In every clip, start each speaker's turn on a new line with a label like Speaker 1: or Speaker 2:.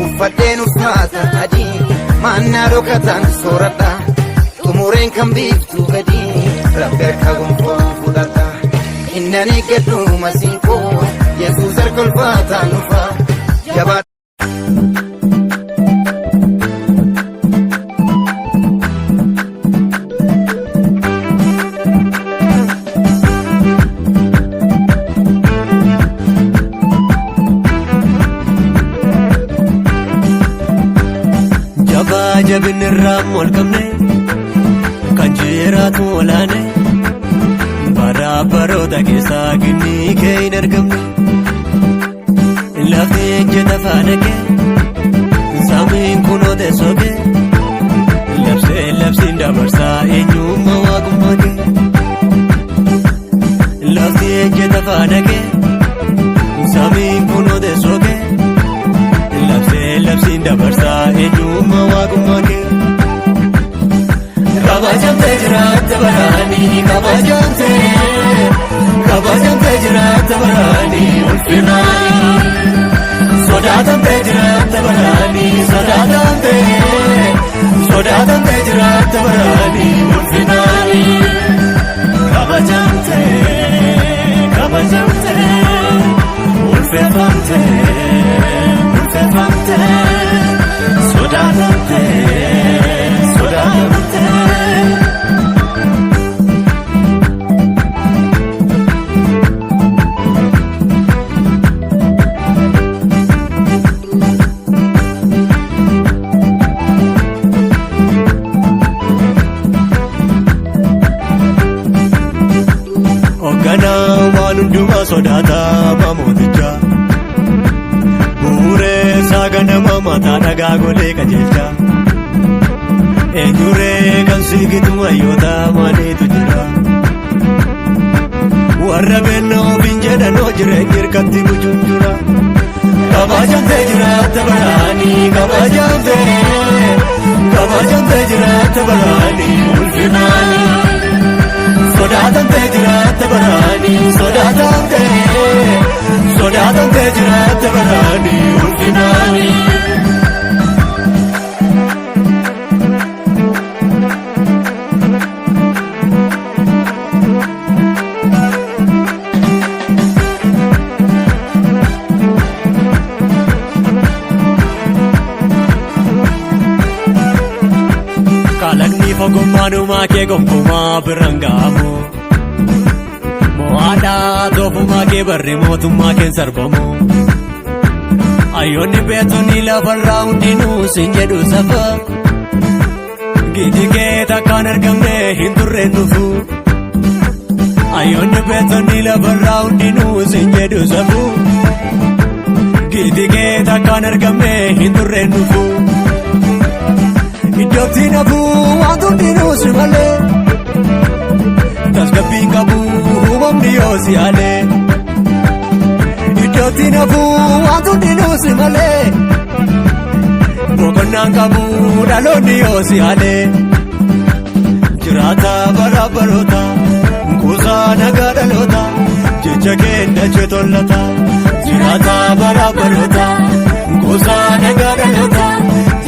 Speaker 1: uffadheen uffaata adii maannaa dhokatan soorata xumureen kan biiftuu gadii rabbi harka gonfoo fudhata innan eeggadhu masiinqoo Yesuus harka ulfaataan dhufa jabaa
Speaker 2: jabin irraan molqamne kan jiraatu olaane bara baroota keessaa ginni kee hin argamne lafti ejjeta faana kee samiin kunoo teessoo kee labsiin dabarsaa eenyummaa waaqummaa kee lafti ejjeta faana kee samiin kunoo teessoo kee labsiin dabarsaa eenyummaa waaqummaa kee kabajamtee jiraatta baraanii kabajamtee jiraatta baraanii ulfinaanii sodaatamtee jiraatta baraanii sodaatamtee jiraatta baraanii ulfinaanii kabajamtee ulfeeffamtee Hunduma sodaata mooticha buuree saaganama mataa dhagaa golee qajeelcha eenyuree kan siigitu hayyoota maaliitu jira warra beennoo ofiin jedhanoo jireenya hirkatti gujuun jira kabajamtee jiraatta baraanii kabajamtee jiraatta baraanii ulfinaanii sodaatamtee jiraatta baraanii sodaatamtee jiraatta baraanii ulfinaanii kalaqni fogummaadhumaa kee gonkumaa biraan ga'amu mo'aadhaa toofumaa kee barri mootummaa keen sarbamu ayyoonni beektonni lafarraa hundinuu sin jedhu safa gidi kee takkaan argamne hin turreen dhufu ayyoonni beektonni lafarraa hundinuu sin jedhu safu gidi kee takkaan argamne hin turreen dhufu iddootti nafuu waan hundinuu si malee tasgabbiin qabu hubamni yoo si haalee iddootti nafuu waan hundinuu si malee boqonnaan qabu dhaloonni yoo si haalee jiraata bara baroota kuusaa nagaa dhaloota jecha keenyachee tollata jiraata bara baroota kuusaa nagaa dhaloota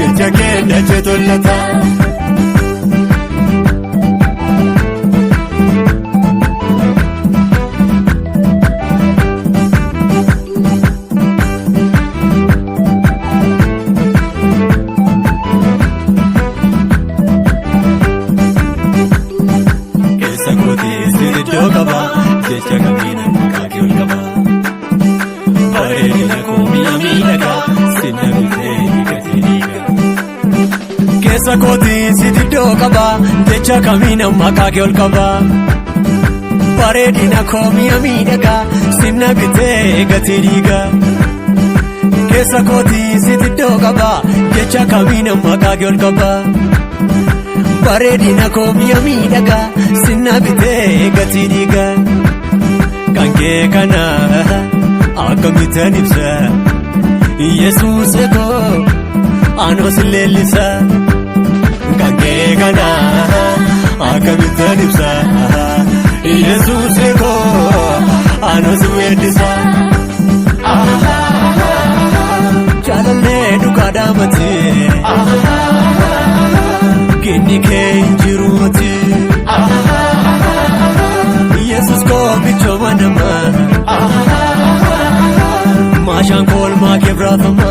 Speaker 2: jecha keenyachee tollata. Keessa kootii sididdoo qaba jecha kamiin maqaa kee ol qaba bareedina koo mi'a miidhagaa simna bitee gatii dhiiga keessa kootii sididdoo qaba jecha kamiin maqaa kee ol qaba bareedina koo mi'a miidhagaa simna bitee gatii dhiiga kan kee kana akkamitti ibsa Yesuus koo anos leellisa kan kee kana akkamitti ibsa Yesuus koo anos weeddisa jaalallee dhugaa dhaamate kenni kee jiruuti Yesus koo michooma namaa maashaan koolmaa kebraafama